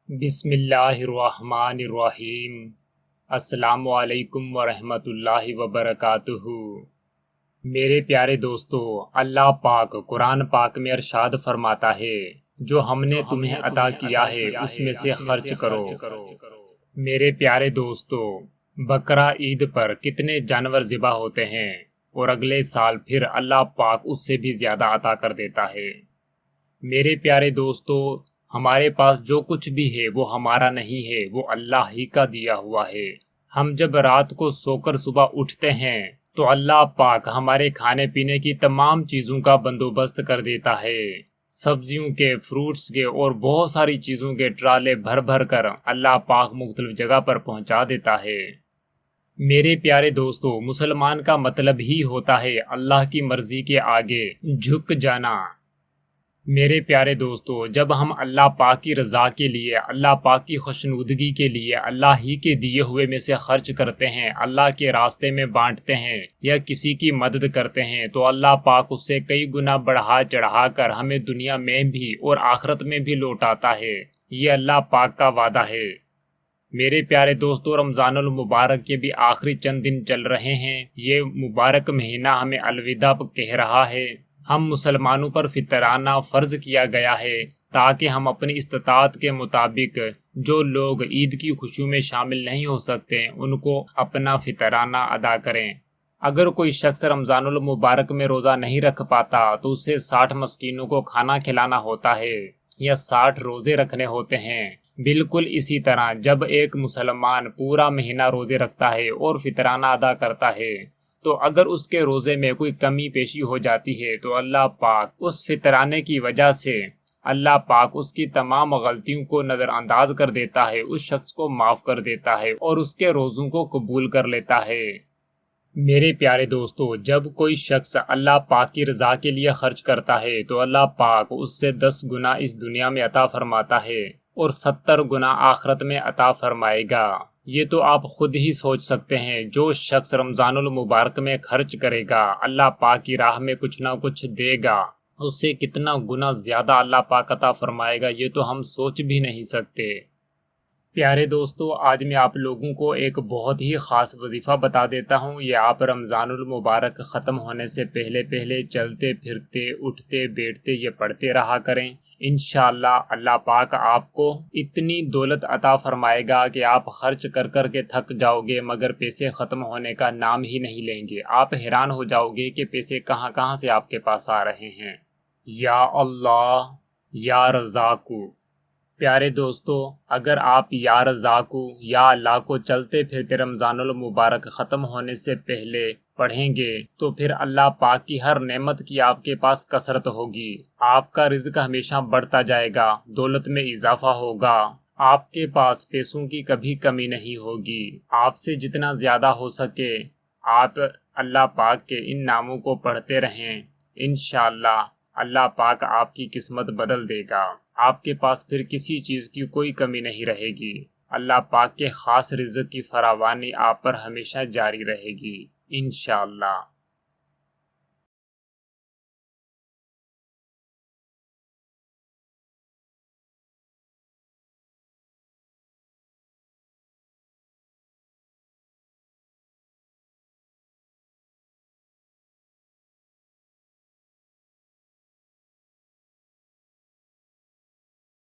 بسم اللہ الرحمن الرحیم۔ السلام علیکم ورحمۃ اللہ وبرکاتہ۔ میرے پیارے دوستو، اللہ پاک قرآن پاک میں ارشاد فرماتا ہے، جو ہم نے تمہیں عطا کیا ہے اس میں سے خرچ کرو۔ میرے پیارے دوستو، بقرہ عید پر کتنے جانور ذبح ہوتے ہیں اور اگلے سال پھر اللہ پاک اس سے بھی زیادہ عطا کر دیتا ہے۔ میرے پیارے دوستو، ہمارے پاس جو کچھ بھی ہے وہ ہمارا نہیں ہے، وہ اللہ ہی کا دیا ہوا ہے۔ ہم جب رات کو سو کر صبح اٹھتے ہیں تو اللہ پاک ہمارے کھانے پینے کی تمام چیزوں کا بندوبست کر دیتا ہے۔ سبزیوں کے، فروٹس کے اور بہت ساری چیزوں کے ٹرالے بھر بھر کر اللہ پاک مختلف جگہ پر پہنچا دیتا ہے۔ میرے پیارے دوستو، مسلمان کا مطلب ہی ہوتا ہے اللہ کی مرضی کے آگے جھک جانا۔ میرے پیارے دوستو، جب ہم اللہ پاک کی رضا کے لیے، اللہ پاک کی خوشنودگی کے لیے اللہ ہی کے دیے ہوئے میں سے خرچ کرتے ہیں، اللہ کے راستے میں بانٹتے ہیں یا کسی کی مدد کرتے ہیں، تو اللہ پاک اس سے کئی گنا بڑھا چڑھا کر ہمیں دنیا میں بھی اور آخرت میں بھی لوٹاتا ہے۔ یہ اللہ پاک کا وعدہ ہے۔ میرے پیارے دوستو، رمضان المبارک کے بھی آخری چند دن چل رہے ہیں۔ یہ مبارک مہینہ ہمیں الوداع کہہ رہا ہے۔ ہم مسلمانوں پر فطرانہ فرض کیا گیا ہے تاکہ ہم اپنی استطاعت کے مطابق جو لوگ عید کی خوشیوں میں شامل نہیں ہو سکتے ان کو اپنا فطرانہ ادا کریں۔ اگر کوئی شخص رمضان المبارک میں روزہ نہیں رکھ پاتا تو اسے 60 مسکینوں کو کھانا کھلانا ہوتا ہے یا 60 روزے رکھنے ہوتے ہیں۔ بالکل اسی طرح جب ایک مسلمان پورا مہینہ روزے رکھتا ہے اور فطرانہ ادا کرتا ہے تو اگر اس کے روزے میں کوئی کمی پیشی ہو جاتی ہے تو اللہ پاک اس فطرانے کی وجہ سے اللہ پاک اس کی تمام غلطیوں کو نظر انداز کر دیتا ہے، اس شخص کو معاف کر دیتا ہے اور اس کے روزوں کو قبول کر لیتا ہے۔ میرے پیارے دوستو، جب کوئی شخص اللہ پاک کی رضا کے لیے خرچ کرتا ہے تو اللہ پاک اس سے 10 گنا اس دنیا میں عطا فرماتا ہے اور 70 گنا آخرت میں عطا فرمائے گا۔ یہ تو آپ خود ہی سوچ سکتے ہیں، جو شخص رمضان المبارک میں خرچ کرے گا، اللہ پاک کی راہ میں کچھ نہ کچھ دے گا، اس سے کتنا گنا زیادہ اللہ پاک عطا فرمائے گا، یہ تو ہم سوچ بھی نہیں سکتے۔ پیارے دوستو، آج میں آپ لوگوں کو ایک بہت ہی خاص وظیفہ بتا دیتا ہوں۔ یہ آپ رمضان المبارک ختم ہونے سے پہلے پہلے چلتے پھرتے اٹھتے بیٹھتے یہ پڑھتے رہا کریں۔ انشاءاللہ اللہ پاک آپ کو اتنی دولت عطا فرمائے گا کہ آپ خرچ کر کر کے تھک جاؤ گے مگر پیسے ختم ہونے کا نام ہی نہیں لیں گے۔ آپ حیران ہو جاؤ گے کہ پیسے کہاں کہاں سے آپ کے پاس آ رہے ہیں۔ یا اللہ یا رزاقو۔ پیارے دوستو، اگر آپ یا رزاقو یا اللہ کو چلتے پھرتے رمضان المبارک ختم ہونے سے پہلے پڑھیں گے تو پھر اللہ پاک کی ہر نعمت کی آپ کے پاس کثرت ہوگی۔ آپ کا رزق ہمیشہ بڑھتا جائے گا، دولت میں اضافہ ہوگا، آپ کے پاس پیسوں کی کبھی کمی نہیں ہوگی۔ آپ سے جتنا زیادہ ہو سکے آپ اللہ پاک کے ان ناموں کو پڑھتے رہیں۔ انشاءاللہ اللہ پاک آپ کی قسمت بدل دے گا۔ آپ کے پاس پھر کسی چیز کی کوئی کمی نہیں رہے گی۔ اللہ پاک کے خاص رزق کی فراوانی آپ پر ہمیشہ جاری رہے گی انشاءاللہ۔